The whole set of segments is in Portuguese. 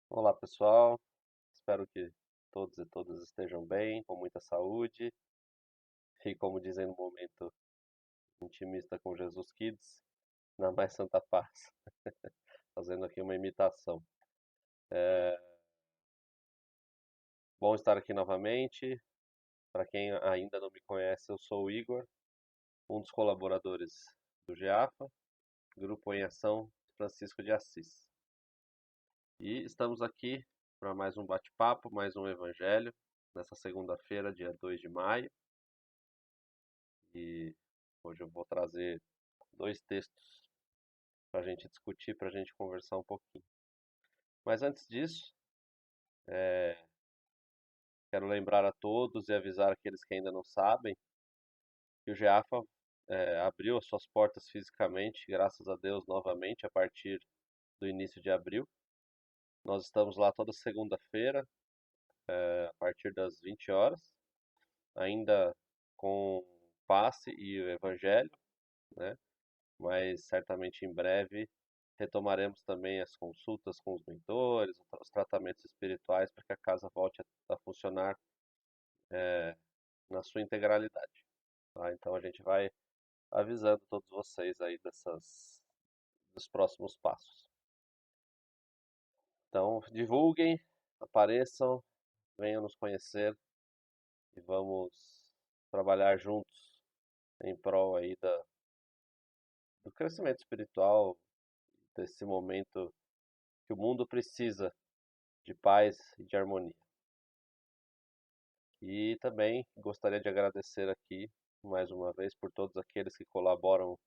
Olá pessoal, espero que todos e todas estejam bem, com muita saúde e, como dizem no momento intimista com Jesus Kids, na mais santa paz. Fazendo aqui uma imitação. Bom estar aqui novamente. Para quem ainda não me conhece, eu sou o Igor, um dos colaboradores do GEAFA, Grupo em Ação Francisco de Assis. E estamos aqui para mais um bate-papo, mais um evangelho, nessa segunda-feira, dia 2 de maio. E hoje eu vou trazer dois textos para a gente discutir, para a gente conversar um pouquinho. Mas antes disso, quero lembrar a todos e avisar aqueles que ainda não sabem que o GEAFA abriu as suas portas fisicamente, graças a Deus, novamente, a partir do início de abril. Nós estamos lá toda segunda-feira, a partir das 20 horas, ainda com passe e o evangelho, né? Mas certamente em breve retomaremos também as consultas com os mentores, os tratamentos espirituais para que a casa volte a funcionar na sua integralidade. Tá? Então a gente vai avisando todos vocês aí dos próximos passos. Então divulguem, apareçam, venham nos conhecer e vamos trabalhar juntos em prol aí do crescimento espiritual, desse momento que o mundo precisa de paz e de harmonia. E também gostaria de agradecer aqui, mais uma vez, por todos aqueles que colaboram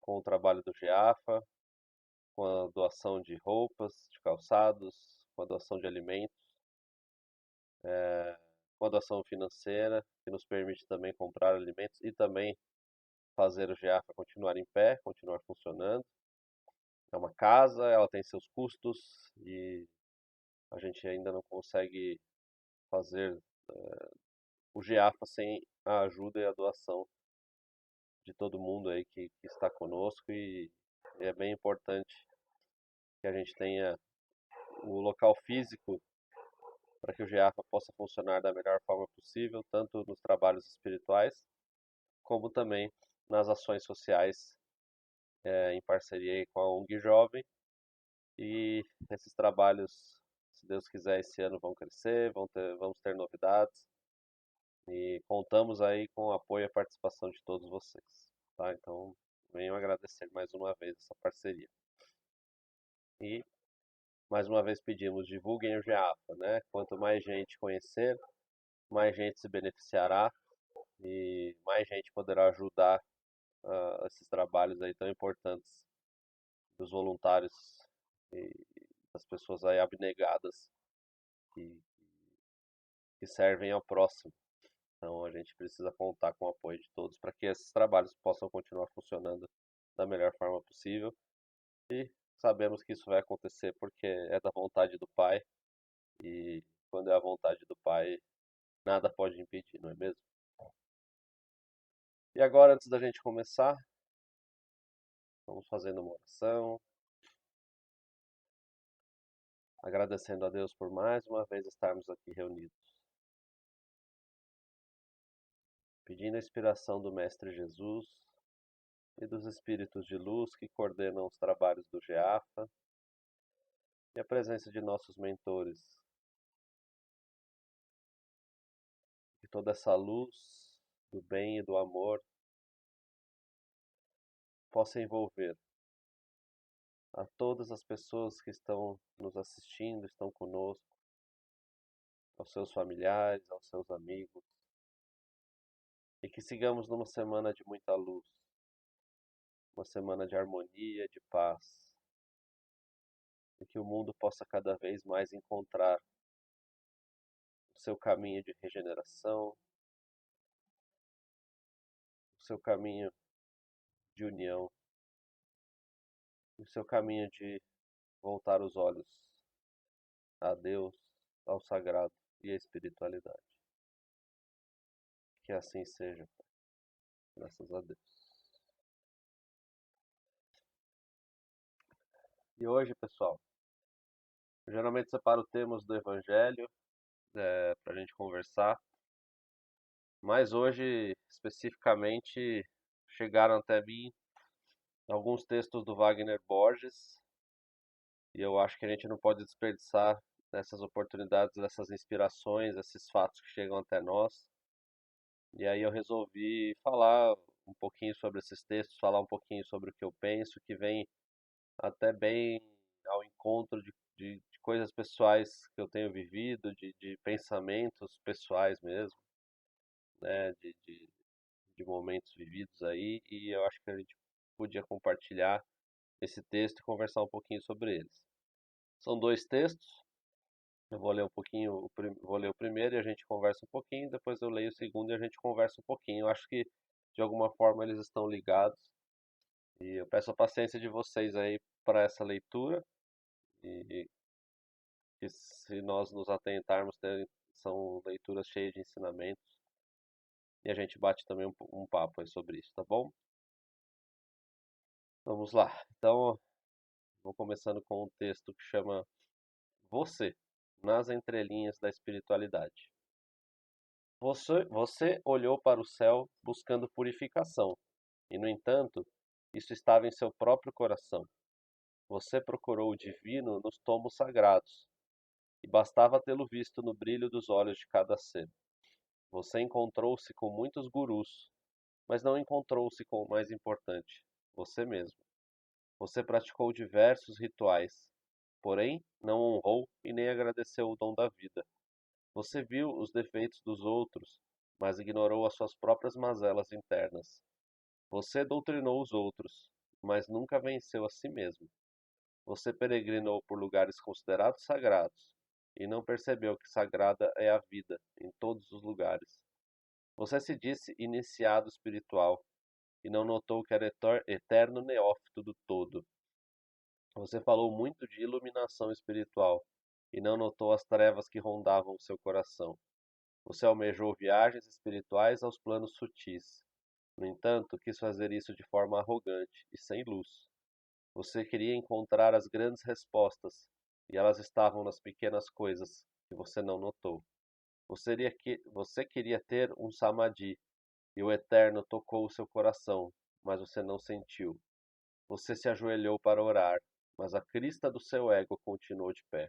com o trabalho do GEAFA, com a doação de roupas, de calçados, com a doação de alimentos, com a doação financeira, que nos permite também comprar alimentos e também fazer o GEAFA continuar em pé, continuar funcionando. É uma casa, ela tem seus custos e a gente ainda não consegue fazer o GEAFA sem a ajuda e a doação de todo mundo aí que está conosco e é bem importante que a gente tenha o local físico para que o GEAFA possa funcionar da melhor forma possível, tanto nos trabalhos espirituais, como também nas ações sociais em parceria aí com a ONG Jovem. E esses trabalhos, se Deus quiser, esse ano vão crescer, vamos ter novidades e contamos aí com o apoio e a participação de todos vocês. Tá? Então, venham agradecer mais uma vez essa parceria. E mais uma vez pedimos, divulguem o GEAFA, né? Quanto mais gente conhecer, mais gente se beneficiará e mais gente poderá ajudar esses trabalhos aí tão importantes dos voluntários e das pessoas aí abnegadas que, que servem ao próximo. Então a gente precisa contar com o apoio de todos para que esses trabalhos possam continuar funcionando da melhor forma possível. E sabemos que isso vai acontecer porque é da vontade do Pai e quando é a vontade do Pai, nada pode impedir, não é mesmo? E agora, antes da gente começar, vamos fazendo uma oração, agradecendo a Deus por mais uma vez estarmos aqui reunidos, pedindo a inspiração do Mestre Jesus e dos Espíritos de Luz que coordenam os trabalhos do GEAFA e a presença de nossos mentores, que toda essa luz do bem e do amor possa envolver a todas as pessoas que estão nos assistindo, estão conosco, aos seus familiares, aos seus amigos, e que sigamos numa semana de muita luz, uma semana de harmonia, de paz, e que o mundo possa cada vez mais encontrar o seu caminho de regeneração, o seu caminho de união, o seu caminho de voltar os olhos a Deus, ao sagrado e à espiritualidade. Que assim seja, graças a Deus. E hoje, pessoal, Eu geralmente separo temas do Evangelho para a gente conversar, mas hoje, especificamente, chegaram até mim alguns textos do Wagner Borges, e eu acho que a gente não pode desperdiçar essas oportunidades, essas inspirações, esses fatos que chegam até nós. E aí eu resolvi falar um pouquinho sobre esses textos, falar um pouquinho sobre o que eu penso, que vem até bem ao encontro de coisas pessoais que eu tenho vivido, de pensamentos pessoais mesmo, né, de momentos vividos aí, e eu acho que a gente podia compartilhar esse texto e conversar um pouquinho sobre eles. São dois textos, eu vou ler um pouquinho, vou ler o primeiro e a gente conversa um pouquinho, depois eu leio o segundo e a gente conversa um pouquinho. Eu acho que de alguma forma eles estão ligados e eu peço a paciência de vocês aí para essa leitura e que se nós nos atentarmos, são leituras cheias de ensinamentos e a gente bate também um papo aí sobre isso, tá bom? Vamos lá. Então, vou começando com um texto que chama Você, nas entrelinhas da espiritualidade. Você olhou para o céu buscando purificação, e no entanto, isso estava em seu próprio coração. Você procurou o divino nos tomos sagrados, e bastava tê-lo visto no brilho dos olhos de cada ser. Você encontrou-se com muitos gurus, mas não encontrou-se com o mais importante, você mesmo. Você praticou diversos rituais, porém não honrou e nem agradeceu o dom da vida. Você viu os defeitos dos outros, mas ignorou as suas próprias mazelas internas. Você doutrinou os outros, mas nunca venceu a si mesmo. Você peregrinou por lugares considerados sagrados, e não percebeu que sagrada é a vida em todos os lugares. Você se disse iniciado espiritual, e não notou que era eterno neófito do todo. Você falou muito de iluminação espiritual, e não notou as trevas que rondavam o seu coração. Você almejou viagens espirituais aos planos sutis. No entanto, quis fazer isso de forma arrogante e sem luz. Você queria encontrar as grandes respostas, e elas estavam nas pequenas coisas que você não notou. Você queria ter um samadhi, e o Eterno tocou o seu coração, mas você não sentiu. Você se ajoelhou para orar, mas a crista do seu ego continuou de pé.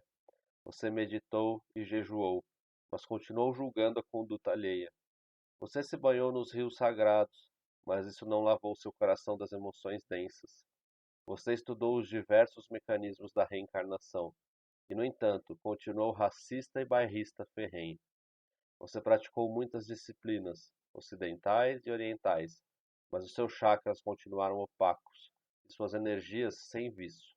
Você meditou e jejuou, mas continuou julgando a conduta alheia. Você se banhou nos rios sagrados, mas isso não lavou seu coração das emoções densas. Você estudou os diversos mecanismos da reencarnação, e, no entanto, continuou racista e bairrista ferrenho. Você praticou muitas disciplinas, ocidentais e orientais, mas os seus chakras continuaram opacos, e suas energias sem vício.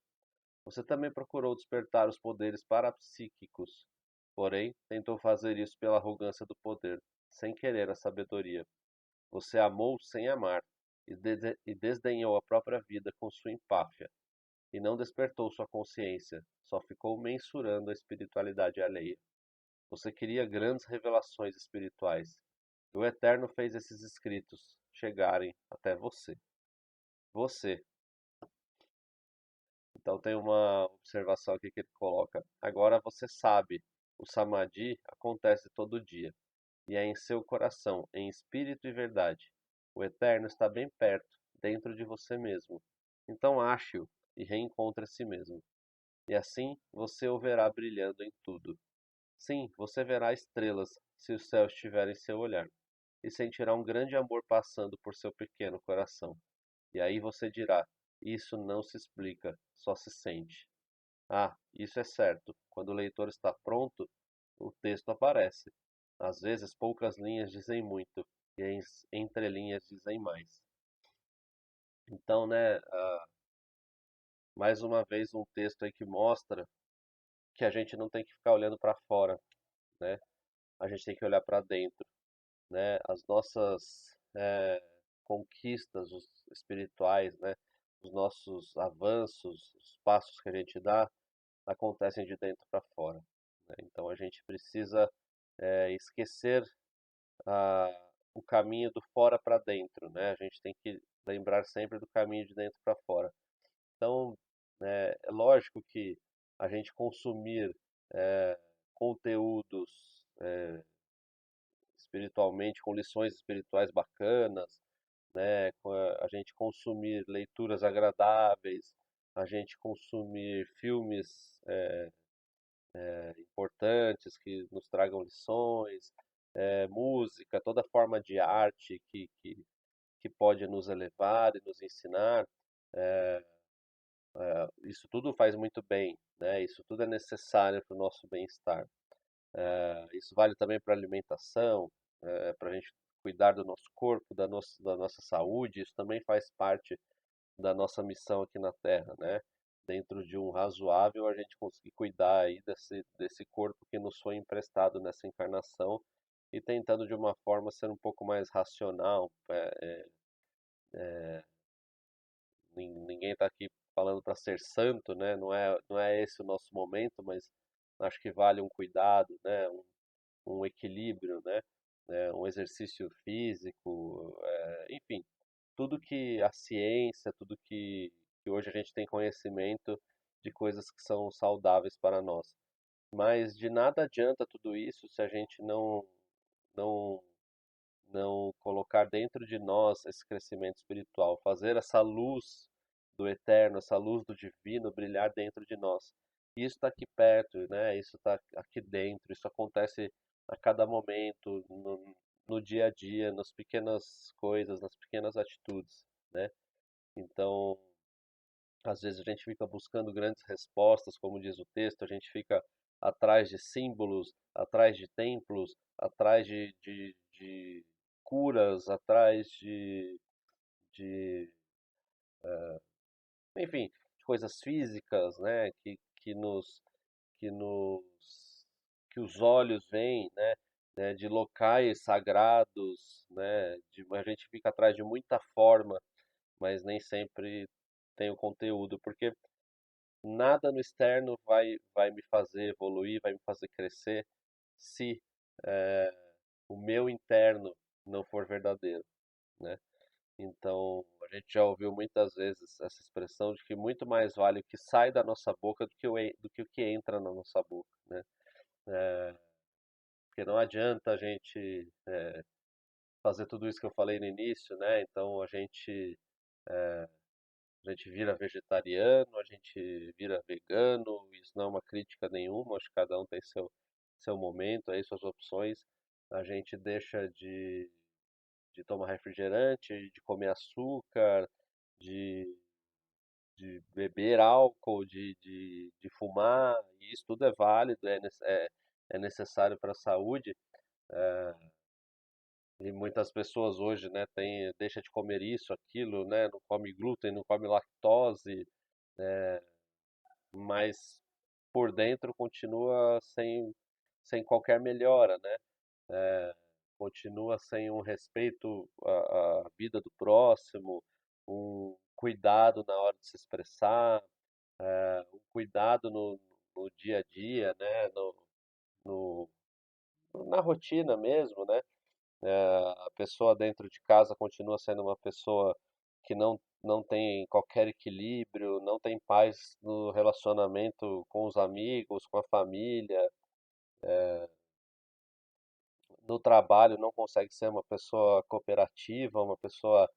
Você também procurou despertar os poderes parapsíquicos, porém, tentou fazer isso pela arrogância do poder, sem querer a sabedoria. Você amou sem amar, e desdenhou a própria vida com sua empáfia, e não despertou sua consciência, só ficou mensurando a espiritualidade alheia. Você queria grandes revelações espirituais, e o Eterno fez esses escritos chegarem até você. Você. Então tem uma observação aqui que ele coloca. Agora você sabe, o Samadhi acontece todo dia, e é em seu coração, em espírito e verdade. O Eterno está bem perto, dentro de você mesmo. Então ache-o e reencontre a si mesmo. E assim você o verá brilhando em tudo. Sim, você verá estrelas se o céu estiver em seu olhar, e sentirá um grande amor passando por seu pequeno coração. E aí você dirá: Isso não se explica, só se sente. Ah, isso é certo. Quando o leitor está pronto, o texto aparece. Às vezes poucas linhas dizem muito, e as entrelinhas dizem mais. Então, né, mais uma vez um texto aí que mostra que a gente não tem que ficar olhando para fora, né? A gente tem que olhar para dentro, né? As nossas conquistas espirituais, né? Os nossos avanços, os passos que a gente dá, acontecem de dentro para fora, né? Então a gente precisa esquecer o caminho do fora para dentro, né? A gente tem que lembrar sempre do caminho de dentro para fora. Então, é lógico que a gente consumir é, conteúdos espiritualmente, com lições espirituais bacanas, né? A gente consumir leituras agradáveis, a gente consumir filmes importantes que nos tragam lições, música, toda forma de arte que pode nos elevar e nos ensinar. Isso tudo faz muito bem, né? Isso tudo é necessário para o nosso bem-estar. Isso vale também para a alimentação, para a gente cuidar do nosso corpo, da nossa saúde. Isso também faz parte da nossa missão aqui na Terra, né? Dentro de um razoável, a gente conseguir cuidar aí desse corpo que nos foi emprestado nessa encarnação e tentando de uma forma ser um pouco mais racional. Ninguém está aqui falando para ser santo, né? Não é esse o nosso momento, mas acho que vale um cuidado, né? Um equilíbrio, né? Um exercício físico, enfim, tudo que a ciência, que hoje a gente tem conhecimento de coisas que são saudáveis para nós. Mas de nada adianta tudo isso se a gente não, não colocar dentro de nós esse crescimento espiritual, fazer essa luz do eterno, essa luz do divino brilhar dentro de nós. E isso está aqui perto, né? Isso está aqui dentro, isso acontece a cada momento, no dia a dia, nas pequenas coisas, nas pequenas atitudes, né? Então, às vezes a gente fica buscando grandes respostas, como diz o texto, a gente fica atrás de símbolos, atrás de templos, atrás de curas, atrás de, enfim, de coisas físicas, né, que nos, que os olhos veem, né, de locais sagrados, né, a gente fica atrás de muita forma, mas nem sempre tem o conteúdo, porque nada no externo vai me fazer evoluir, vai me fazer crescer, se eh, o meu interno não for verdadeiro, né? Então, a gente já ouviu muitas vezes essa expressão de que muito mais vale o que sai da nossa boca do que o que entra na nossa boca, né? Porque não adianta a gente fazer tudo isso que eu falei no início, né? Então, a gente vira vegetariano, a gente vira vegano, isso não é uma crítica nenhuma, acho que cada um tem seu momento, aí suas opções. A gente deixa de tomar refrigerante, de comer açúcar, de, de beber álcool, de fumar, e isso tudo é válido, é necessário para a saúde. E muitas pessoas hoje, né, deixa de comer isso, aquilo, né, não come glúten, não come lactose, mas por dentro continua sem qualquer melhora, né? Continua sem um respeito à vida do próximo, um cuidado na hora de se expressar, um cuidado no dia a dia, né? No, na rotina mesmo, né? A pessoa dentro de casa continua sendo uma pessoa que não tem qualquer equilíbrio, não tem paz no relacionamento com os amigos, com a família, no trabalho não consegue ser uma pessoa cooperativa, uma pessoa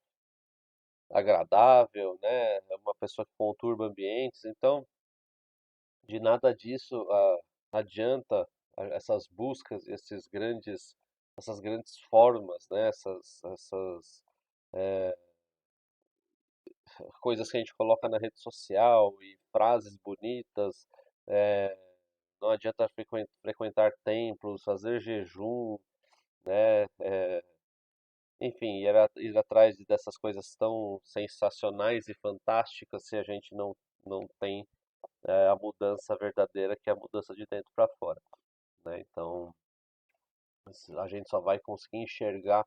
agradável, né? Uma pessoa que conturba ambientes. Então, de nada disso adianta essas buscas, essas grandes formas, né? Essas coisas que a gente coloca na rede social e frases bonitas. é, não adianta frequentar templos, fazer jejum, né? Enfim, ir atrás dessas coisas tão sensacionais e fantásticas se a gente não tem a mudança verdadeira, que é a mudança de dentro para fora, né? Então, a gente só vai conseguir enxergar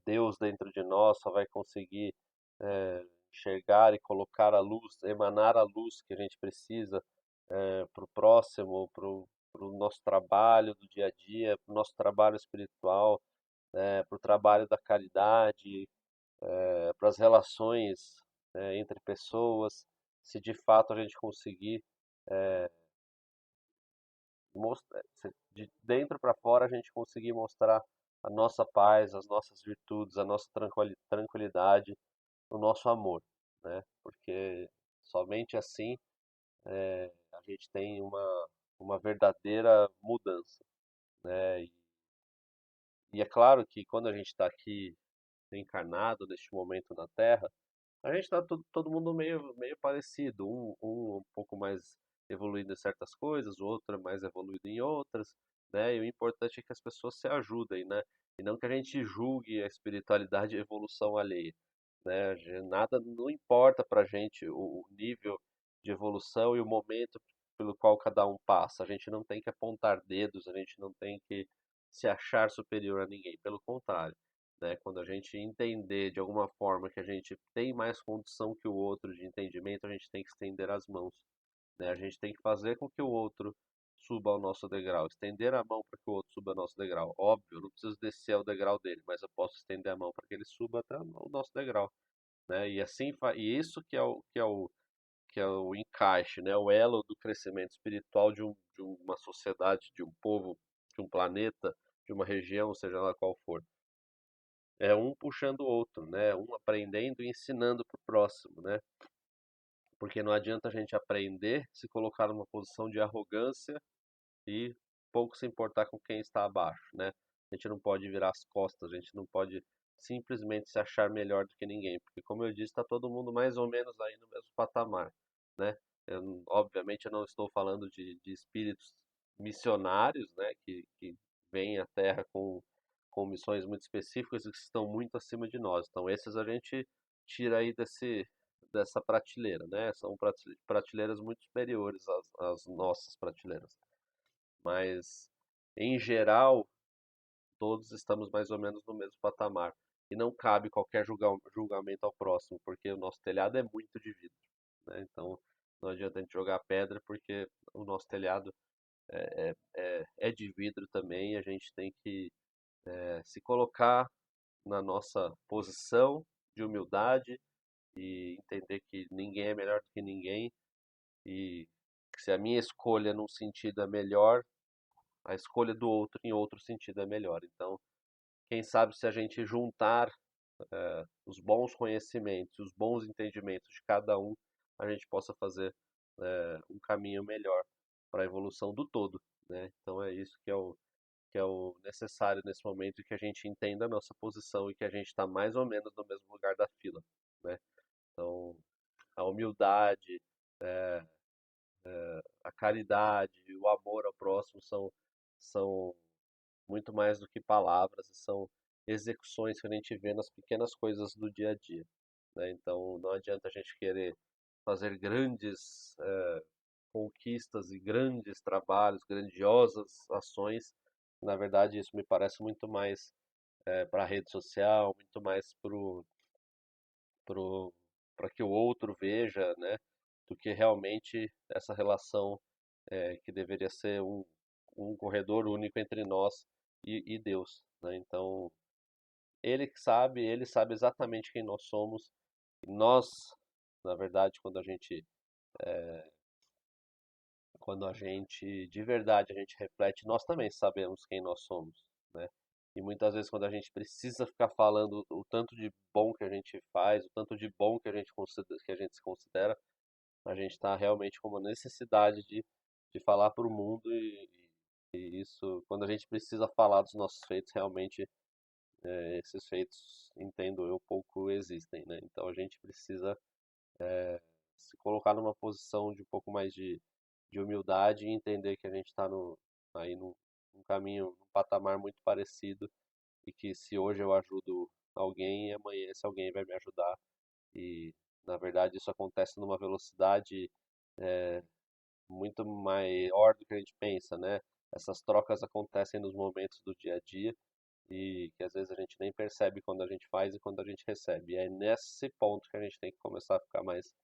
Deus dentro de nós, só vai conseguir enxergar e colocar a luz, emanar a luz que a gente precisa para o próximo, para o nosso trabalho do dia a dia, para o nosso trabalho espiritual, para o trabalho da caridade, para as relações entre pessoas, se de fato a gente conseguir De dentro para fora a gente conseguir mostrar a nossa paz, as nossas virtudes, a nossa tranquilidade, o nosso amor, né? Porque somente assim a gente tem uma verdadeira mudança, né? E é claro que quando a gente está aqui encarnado neste momento na Terra, a gente está todo mundo meio parecido, um pouco mais evoluído em certas coisas, o outro é mais evoluído em outras, né? E o importante é que as pessoas se ajudem, né? E não que a gente julgue a espiritualidade e a evolução alheia, né? Nada, não importa pra gente o nível de evolução e o momento pelo qual cada um passa. A gente não tem que apontar dedos, a gente não tem que se achar superior a ninguém, pelo contrário, né? Quando a gente entender de alguma forma que a gente tem mais condição que o outro de entendimento, a gente tem que estender as mãos, né? A gente tem que fazer com que o outro suba ao nosso degrau, estender a mão para que o outro suba ao nosso degrau. Óbvio, eu não preciso descer ao degrau dele, mas eu posso estender a mão para que ele suba até o nosso degrau, né? E assim, e isso que é o encaixe, né? O elo do crescimento espiritual de uma sociedade, de um povo, de um planeta, de uma região, seja lá qual for. É um puxando o outro, né? Um aprendendo e ensinando para o próximo, né? Porque não adianta a gente aprender se colocar numa posição de arrogância e pouco se importar com quem está abaixo, né? A gente não pode virar as costas, a gente não pode simplesmente se achar melhor do que ninguém, porque como eu disse, está todo mundo mais ou menos aí no mesmo patamar, né? Obviamente eu não estou falando de espíritos missionários, né? Que vêm à Terra com missões muito específicas e que estão muito acima de nós. Então esses a gente tira aí dessa prateleira, né? São prateleiras muito superiores às nossas prateleiras. Mas, em geral, todos estamos mais ou menos no mesmo patamar. E não cabe qualquer julgamento ao próximo, porque o nosso telhado é muito de vidro, né? Então, não adianta a gente jogar pedra, porque o nosso telhado é de vidro também e a gente tem que se colocar na nossa posição de humildade e entender que ninguém é melhor do que ninguém e que se a minha escolha num sentido é melhor, a escolha do outro em outro sentido é melhor. Então, quem sabe se a gente juntar os bons conhecimentos, os bons entendimentos de cada um, a gente possa fazer um caminho melhor para a evolução do todo, né? Então é isso que é o necessário nesse momento, que a gente entenda a nossa posição e que a gente está mais ou menos no mesmo lugar da fila, né? Então, a humildade, a caridade, o amor ao próximo são muito mais do que palavras, são execuções que a gente vê nas pequenas coisas do dia a dia, né? Então não adianta a gente querer fazer grandes conquistas e grandes trabalhos, grandiosas ações. Na verdade, isso me parece muito mais para a rede social, muito mais para que o outro veja, né, do que realmente essa relação que deveria ser um corredor único entre nós e Deus, né? Então, ele sabe exatamente quem nós somos. E nós, na verdade, quando a gente de verdade a gente reflete, nós também sabemos quem nós somos, né? E muitas vezes quando a gente precisa ficar falando o tanto de bom que a gente faz, o tanto de bom que a gente se considera, a gente está realmente com uma necessidade de falar para o mundo e isso, quando a gente precisa falar dos nossos feitos, realmente esses feitos, entendo eu, pouco existem, né? Então a gente precisa se colocar numa posição de um pouco mais de humildade e entender que a gente está aí num caminho, num patamar muito parecido e que se hoje eu ajudo alguém, amanhã esse alguém vai me ajudar. E na verdade isso acontece numa velocidade muito maior do que a gente pensa, né? Essas trocas acontecem nos momentos do dia a dia e que às vezes a gente nem percebe quando a gente faz e quando a gente recebe. E é nesse ponto que a gente tem que começar a ficar mais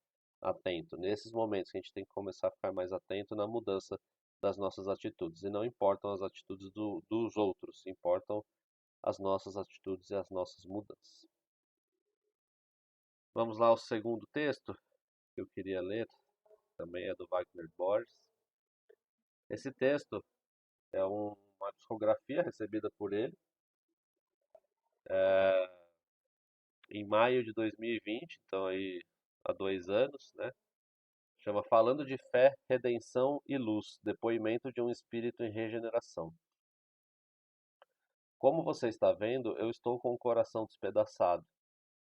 atento. Nesses momentos que a gente tem que começar a ficar mais atento na mudança das nossas atitudes. E não importam as atitudes dos outros, importam as nossas atitudes e as nossas mudanças. Vamos lá ao segundo texto que eu queria ler. também é do Wagner Borges. Esse texto é uma discografia recebida por ele em maio de 2020, então aí há 2 anos, né? Chama Falando de Fé, Redenção e Luz, depoimento de um espírito em regeneração. Como você está vendo, eu estou com o coração despedaçado.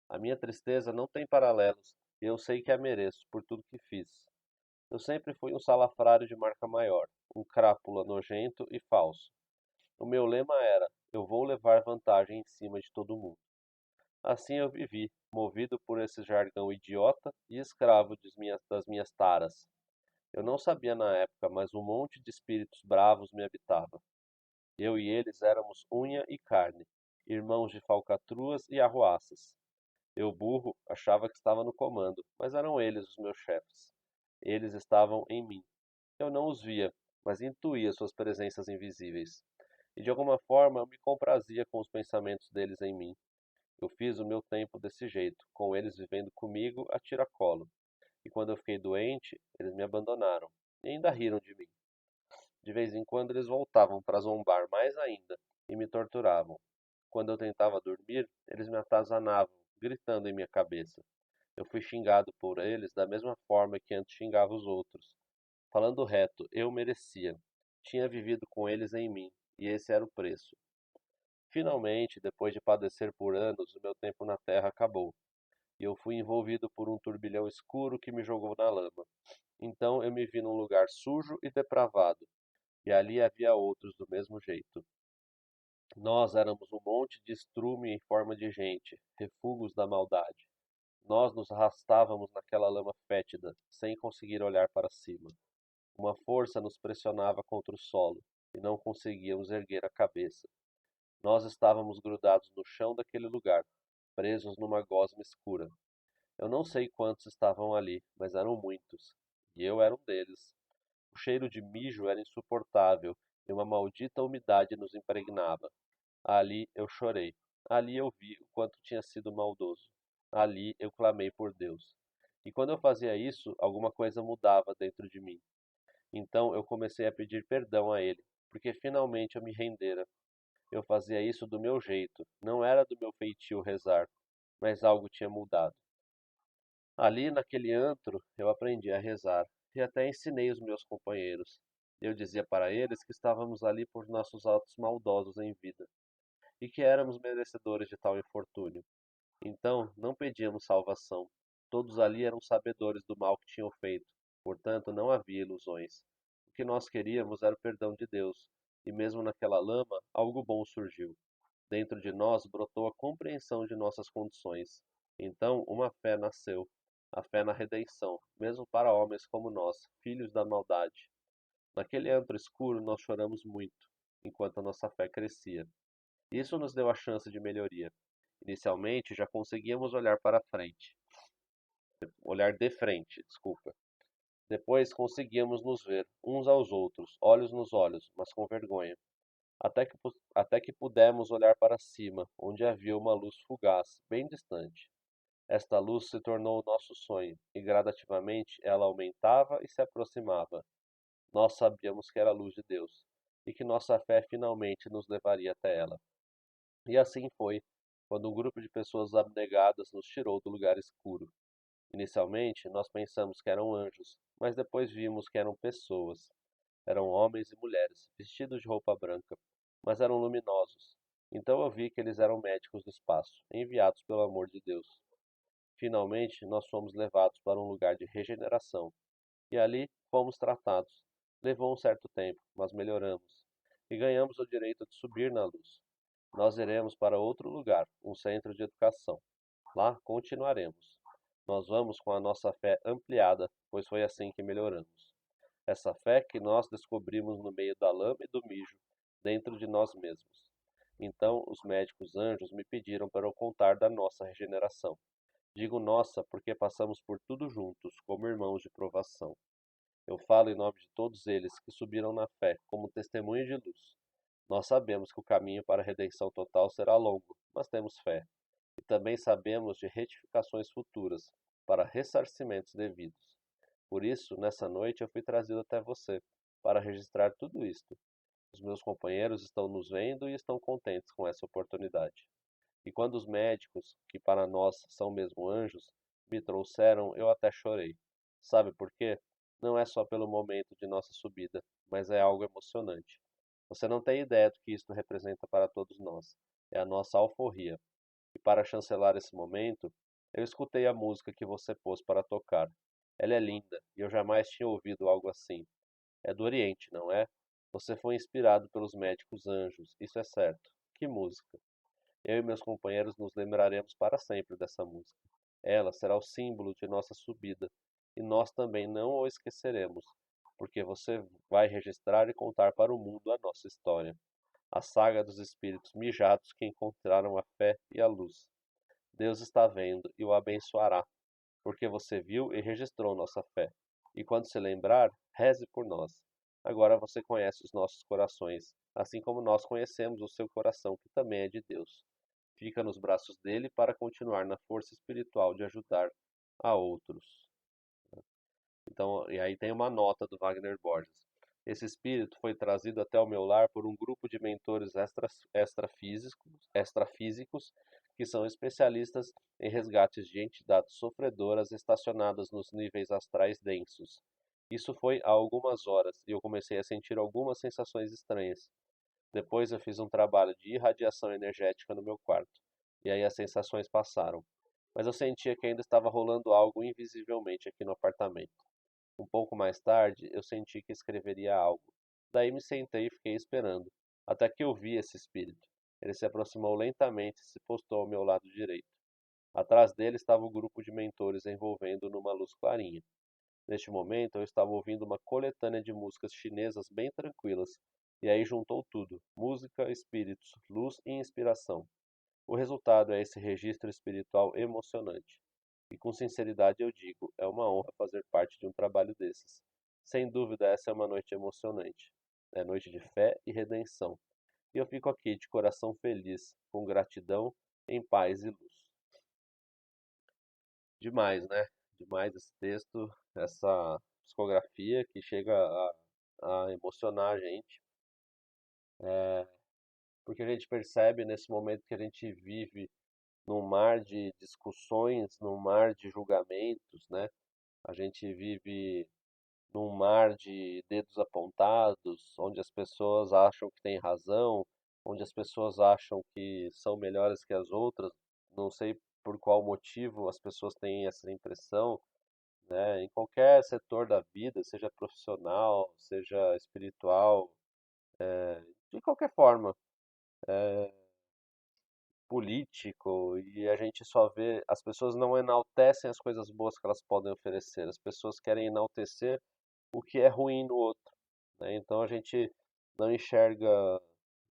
A minha tristeza não tem paralelos, e eu sei que a mereço por tudo que fiz. Eu sempre fui um salafrário de marca maior, um crápula nojento e falso. O meu lema era: eu vou levar vantagem em cima de todo mundo. Assim eu vivi, movido por esse jargão idiota e escravo das minhas taras. Eu não sabia na época, mas um monte de espíritos bravos me habitava. Eu e eles éramos unha e carne, irmãos de falcatruas e arruaças. Eu, burro, achava que estava no comando, mas eram eles os meus chefes. Eles estavam em mim. Eu não os via, mas intuía suas presenças invisíveis. E de alguma forma eu me comprazia com os pensamentos deles em mim. Eu fiz o meu tempo desse jeito, com eles vivendo comigo a tiracolo. E quando eu fiquei doente, eles me abandonaram. E ainda riram de mim. De vez em quando eles voltavam para zombar mais ainda e me torturavam. Quando eu tentava dormir, eles me atazanavam, gritando em minha cabeça. Eu fui xingado por eles da mesma forma que antes xingava os outros. Falando reto, eu merecia. Tinha vivido com eles em mim, e esse era o preço. Finalmente, depois de padecer por anos, o meu tempo na terra acabou, e eu fui envolvido por um turbilhão escuro que me jogou na lama. Então eu me vi num lugar sujo e depravado, e ali havia outros do mesmo jeito. Nós éramos um monte de estrume em forma de gente, refugos da maldade. Nós nos arrastávamos naquela lama fétida, sem conseguir olhar para cima. Uma força nos pressionava contra o solo, e não conseguíamos erguer a cabeça. Nós estávamos grudados no chão daquele lugar, presos numa gosma escura. Eu não sei quantos estavam ali, mas eram muitos, e eu era um deles. O cheiro de mijo era insuportável, e uma maldita umidade nos impregnava. Ali eu chorei. Ali eu vi o quanto tinha sido maldoso. Ali eu clamei por Deus. E quando eu fazia isso, alguma coisa mudava dentro de mim. Então eu comecei a pedir perdão a Ele, porque finalmente eu me rendera. Eu fazia isso do meu jeito, não era do meu feitio rezar, mas algo tinha mudado. Ali, naquele antro, eu aprendi a rezar e até ensinei os meus companheiros. Eu dizia para eles que estávamos ali por nossos atos maldosos em vida e que éramos merecedores de tal infortúnio. Então, não pedíamos salvação. Todos ali eram sabedores do mal que tinham feito, portanto, não havia ilusões. O que nós queríamos era o perdão de Deus, e mesmo naquela lama, algo bom surgiu. Dentro de nós brotou a compreensão de nossas condições. Então, uma fé nasceu, a fé na redenção, mesmo para homens como nós, filhos da maldade. Naquele antro escuro, nós choramos muito, enquanto a nossa fé crescia. Isso nos deu a chance de melhoria. Inicialmente, já conseguíamos olhar de frente, desculpa. Depois conseguíamos nos ver, uns aos outros, olhos nos olhos, mas com vergonha. Até que pudemos olhar para cima, onde havia uma luz fugaz, bem distante. Esta luz se tornou o nosso sonho, e gradativamente ela aumentava e se aproximava. Nós sabíamos que era a luz de Deus, e que nossa fé finalmente nos levaria até ela. E assim foi, quando um grupo de pessoas abnegadas nos tirou do lugar escuro. Inicialmente, nós pensamos que eram anjos, mas depois vimos que eram pessoas. Eram homens e mulheres, vestidos de roupa branca, mas eram luminosos. Então eu vi que eles eram médicos do espaço, enviados pelo amor de Deus. Finalmente, nós fomos levados para um lugar de regeneração, e ali fomos tratados. Levou um certo tempo, mas melhoramos, e ganhamos o direito de subir na luz. Nós iremos para outro lugar, um centro de educação. Lá continuaremos. Nós vamos com a nossa fé ampliada, pois foi assim que melhoramos. Essa fé que nós descobrimos no meio da lama e do mijo, dentro de nós mesmos. Então os médicos anjos me pediram para eu contar da nossa regeneração. Digo nossa porque passamos por tudo juntos, como irmãos de provação. Eu falo em nome de todos eles que subiram na fé, como testemunho de luz. Nós sabemos que o caminho para a redenção total será longo, mas temos fé. E também sabemos de retificações futuras, para ressarcimentos devidos. Por isso, nessa noite eu fui trazido até você, para registrar tudo isto. Os meus companheiros estão nos vendo e estão contentes com essa oportunidade. E quando os médicos, que para nós são mesmo anjos, me trouxeram, eu até chorei. Sabe por quê? Não é só pelo momento de nossa subida, mas é algo emocionante. Você não tem ideia do que isto representa para todos nós. É a nossa alforria. E para chancelar esse momento, eu escutei a música que você pôs para tocar. Ela é linda, e eu jamais tinha ouvido algo assim. É do Oriente, não é? Você foi inspirado pelos médicos anjos, isso é certo. Que música! Eu e meus companheiros nos lembraremos para sempre dessa música. Ela será o símbolo de nossa subida, e nós também não o esqueceremos, porque você vai registrar e contar para o mundo a nossa história, a saga dos espíritos mijados que encontraram a fé e a luz. Deus está vendo e o abençoará, porque você viu e registrou nossa fé. E quando se lembrar, reze por nós. Agora você conhece os nossos corações, assim como nós conhecemos o seu coração, que também é de Deus. Fica nos braços dele para continuar na força espiritual de ajudar a outros. Então, e aí tem uma nota do Wagner Borges. Esse espírito foi trazido até o meu lar por um grupo de mentores extrafísicos que são especialistas em resgates de entidades sofredoras estacionadas nos níveis astrais densos. Isso foi há algumas horas e eu comecei a sentir algumas sensações estranhas. Depois eu fiz um trabalho de irradiação energética no meu quarto, e aí as sensações passaram. Mas eu sentia que ainda estava rolando algo invisivelmente aqui no apartamento. Um pouco mais tarde, eu senti que escreveria algo. Daí me sentei e fiquei esperando, até que eu vi esse espírito. Ele se aproximou lentamente e se postou ao meu lado direito. Atrás dele estava o grupo de mentores envolvendo numa luz clarinha. Neste momento, eu estava ouvindo uma coletânea de músicas chinesas bem tranquilas, e aí juntou tudo: música, espíritos, luz e inspiração. O resultado é esse registro espiritual emocionante. E com sinceridade eu digo, é uma honra fazer parte de um trabalho desses. Sem dúvida, essa é uma noite emocionante. É noite de fé e redenção. E eu fico aqui de coração feliz, com gratidão, em paz e luz. Demais, né? Demais esse texto, essa psicografia que chega a emocionar a gente, porque a gente percebe nesse momento que a gente vive num mar de discussões, num mar de julgamentos, né? A gente vive num mar de dedos apontados, onde as pessoas acham que têm razão, onde as pessoas acham que são melhores que as outras. Não sei por qual motivo as pessoas têm essa impressão, né? Em qualquer setor da vida, seja profissional, seja espiritual, de qualquer forma, político, e a gente só vê, as pessoas não enaltecem as coisas boas que elas podem oferecer, as pessoas querem enaltecer o que é ruim no outro, né? Então a gente não enxerga,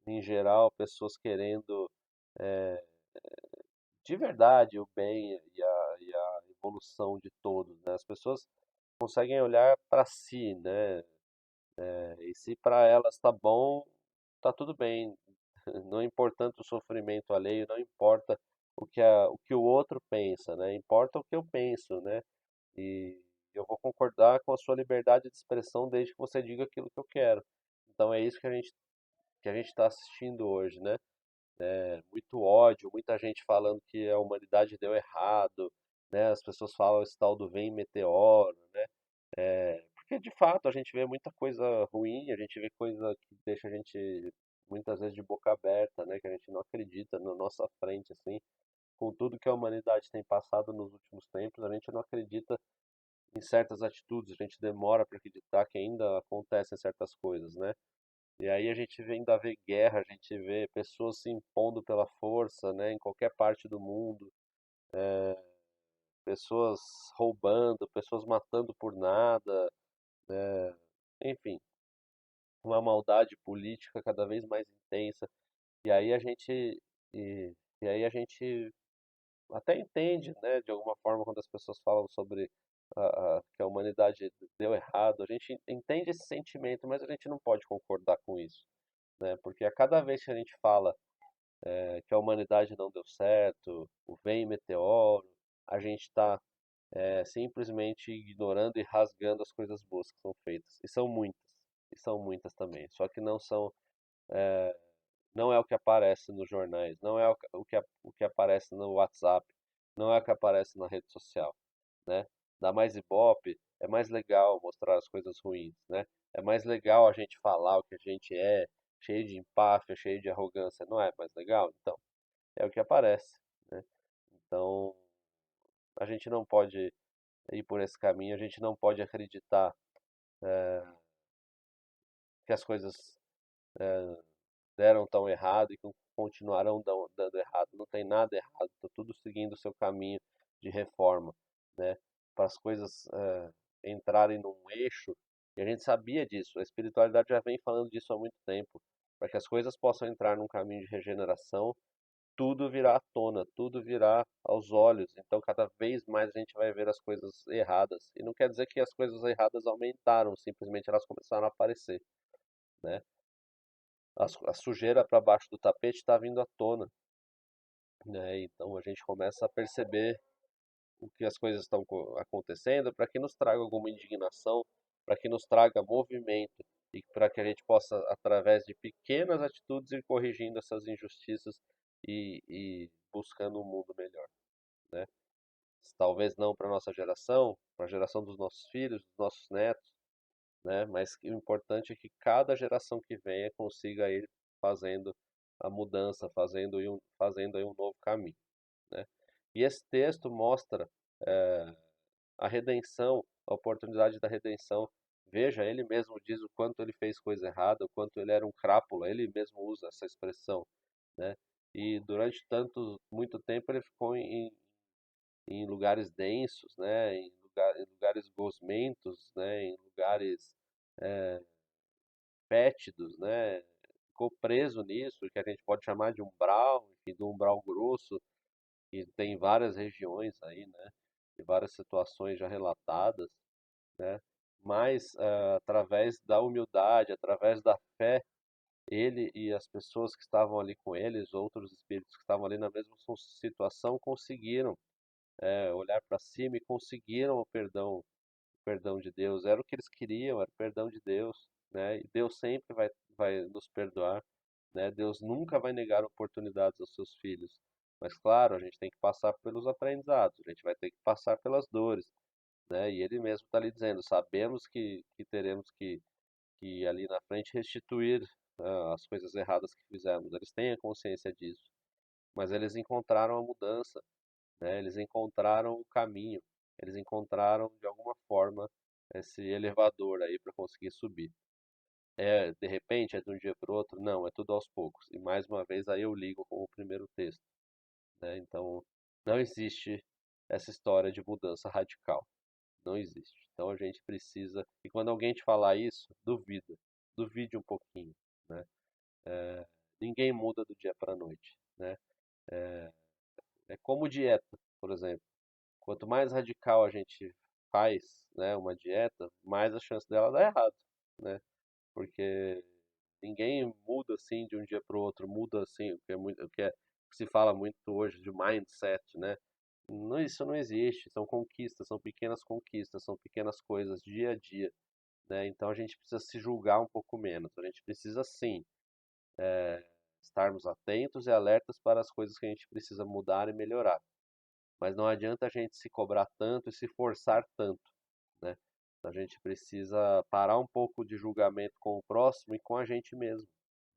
em geral, pessoas querendo de verdade o bem e a evolução de todos, né? As pessoas conseguem olhar para si, né? E se para elas tá bom, tá tudo bem. Não importa o sofrimento alheio, não importa o que o outro pensa, né? Importa o que eu penso, né? E eu vou concordar com a sua liberdade de expressão desde que você diga aquilo que eu quero. Então é isso que a gente está assistindo hoje, né? Muito ódio, muita gente falando que a humanidade deu errado, né? As pessoas falam esse tal do vem meteoro, né? Porque de fato a gente vê muita coisa ruim, a gente vê coisa que deixa a gente muitas vezes de boca aberta, né? Que a gente não acredita na nossa frente, assim, com tudo que a humanidade tem passado nos últimos tempos, a gente não acredita em certas atitudes, a gente demora para acreditar que ainda acontecem certas coisas, né? E aí a gente ainda vê guerra, a gente vê pessoas se impondo pela força, né? Em qualquer parte do mundo, pessoas roubando, pessoas matando por nada, enfim, uma maldade política cada vez mais intensa. E aí a gente e aí a gente até entende, né, de alguma forma quando as pessoas falam sobre que a humanidade deu errado, a gente entende esse sentimento, mas a gente não pode concordar com isso, né? Porque a cada vez que a gente fala que a humanidade não deu certo, o vem meteoro, a gente está simplesmente ignorando e rasgando as coisas boas que são feitas. E são muitas também. Só que não são, não é o que aparece nos jornais, não é o que aparece no WhatsApp, não é o que aparece na rede social, né? Dá mais ibope, é mais legal mostrar as coisas ruins, né? É mais legal a gente falar o que a gente é, cheio de empáfia, cheio de arrogância, não é mais legal? Então, é o que aparece, né? Então, a gente não pode ir por esse caminho, a gente não pode acreditar que as coisas deram tão errado e que continuarão dando errado. Não tem nada errado, está tudo seguindo o seu caminho de reforma, né? Para as coisas entrarem num eixo, e a gente sabia disso, a espiritualidade já vem falando disso há muito tempo, para que as coisas possam entrar num caminho de regeneração, tudo virá à tona, tudo virá aos olhos. Então, cada vez mais a gente vai ver as coisas erradas. E não quer dizer que as coisas erradas aumentaram, simplesmente elas começaram a aparecer, né? A sujeira para baixo do tapete está vindo à tona, né? Então a gente começa a perceber o que as coisas estão acontecendo para que nos traga alguma indignação, para que nos traga movimento e para que a gente possa, através de pequenas atitudes, ir corrigindo essas injustiças e buscando um mundo melhor, né? Talvez não para a nossa geração, para a geração dos nossos filhos, dos nossos netos, né? Mas o importante é que cada geração que venha consiga ir fazendo a mudança, fazendo aí um novo caminho, né? E esse texto mostra eh, a redenção, a oportunidade da redenção. Veja, ele mesmo diz o quanto ele fez coisa errada, o quanto ele era um crápula, ele mesmo usa essa expressão, né? E durante muito tempo ele ficou em lugares densos, né? Em lugares gosmentos, né? Em lugares fétidos, né? Ficou preso nisso, que a gente pode chamar de umbral, enfim, do umbral grosso, que tem várias regiões aí, né? E várias situações já relatadas, né? Mas através da humildade, através da fé, ele e as pessoas que estavam ali com eles, outros espíritos que estavam ali na mesma situação, conseguiram olhar para cima e conseguiram o perdão de Deus. Era o que eles queriam, era o perdão de Deus, né? E Deus sempre vai nos perdoar, né? Deus nunca vai negar oportunidades aos seus filhos. Mas claro, a gente tem que passar pelos aprendizados, a gente vai ter que passar pelas dores, né? E ele mesmo está ali dizendo, sabemos que teremos que ali na frente restituir as coisas erradas que fizemos. Eles têm a consciência disso, mas eles encontraram a mudança, né? Eles encontraram o caminho, eles encontraram de alguma forma esse elevador aí para conseguir subir. De repente, é de um dia para o outro? Não, é tudo aos poucos. E mais uma vez aí eu ligo com o primeiro texto, né? Então, não existe essa história de mudança radical. Não existe. Então a gente precisa. E quando alguém te falar isso, duvida. Duvide um pouquinho, né? Ninguém muda do dia para a noite, né? É como dieta, por exemplo. Quanto mais radical a gente faz, né, uma dieta, mais a chance dela dar errado, né? Porque ninguém muda assim de um dia para o outro, muda assim, o que se fala muito hoje de mindset, né? Não, isso não existe, são conquistas, são pequenas coisas dia a dia, né? Então a gente precisa se julgar um pouco menos, a gente precisa sim estarmos atentos e alertas para as coisas que a gente precisa mudar e melhorar. Mas não adianta a gente se cobrar tanto e se forçar tanto, né? A gente precisa parar um pouco de julgamento com o próximo e com a gente mesmo,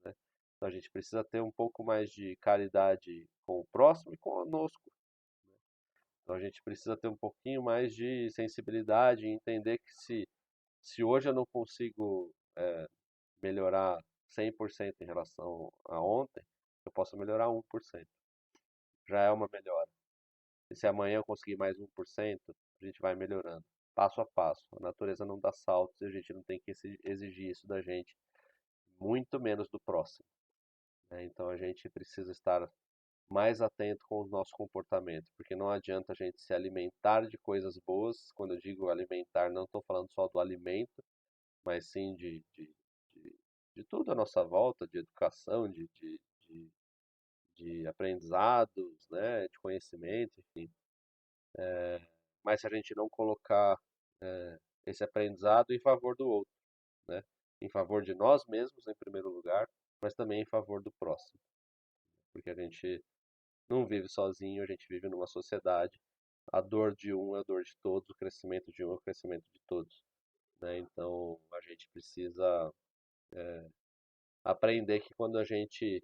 né? Então a gente precisa ter um pouco mais de caridade com o próximo e conosco. Então a gente precisa ter um pouquinho mais de sensibilidade e entender que se hoje eu não consigo melhorar 100% em relação a ontem, eu posso melhorar 1%. Já é uma melhora. E se amanhã eu conseguir mais 1%, a gente vai melhorando, passo a passo. A natureza não dá saltos e a gente não tem que exigir isso da gente, muito menos do próximo, né? Então a gente precisa estar mais atento com o nosso comportamento, porque não adianta a gente se alimentar de coisas boas. Quando eu digo alimentar, não estou falando só do alimento, mas sim de, de tudo à nossa volta, de educação, de aprendizados, né, de conhecimento, enfim. mas se a gente não colocar esse aprendizado em favor do outro, né? Em favor de nós mesmos, em primeiro lugar, mas também em favor do próximo, porque a gente não vive sozinho, a gente vive numa sociedade. A dor de um é a dor de todos, o crescimento de um é o crescimento de todos, né? Então a gente precisa aprender que quando a gente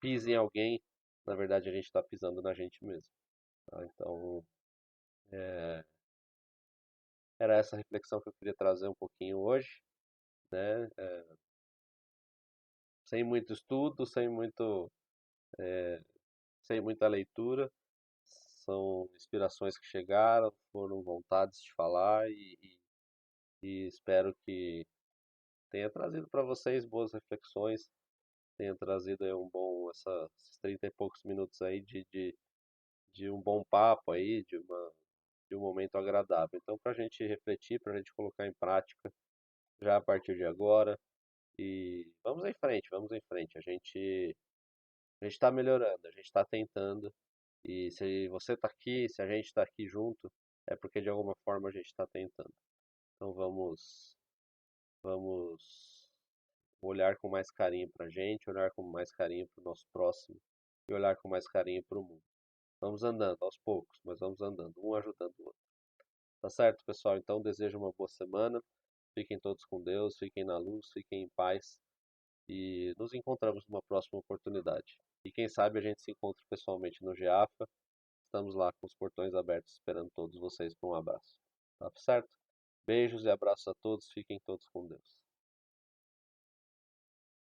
pisa em alguém, na verdade a gente está pisando na gente mesmo, tá? Então era essa reflexão que eu queria trazer um pouquinho hoje, né? Sem muito estudo, sem muita leitura, são inspirações que chegaram, foram vontades de falar e espero que tenha trazido para vocês boas reflexões, tenha trazido aí esses 30 e poucos minutos aí de um bom papo aí, de um momento agradável. Então, para a gente refletir, para a gente colocar em prática já a partir de agora e vamos em frente, vamos em frente. A gente está melhorando, a gente está tentando e se você está aqui, se a gente está aqui junto, é porque de alguma forma a gente está tentando. Então vamos olhar com mais carinho para a gente, olhar com mais carinho para o nosso próximo e olhar com mais carinho para o mundo. Vamos andando aos poucos, mas vamos andando, um ajudando o outro. Tá certo, pessoal? Então desejo uma boa semana. Fiquem todos com Deus, fiquem na luz, fiquem em paz e nos encontramos numa próxima oportunidade. E quem sabe a gente se encontra pessoalmente no GEAFA. Estamos lá com os portões abertos esperando todos vocês para um abraço. Tá certo? Beijos e abraços a todos, fiquem todos com Deus.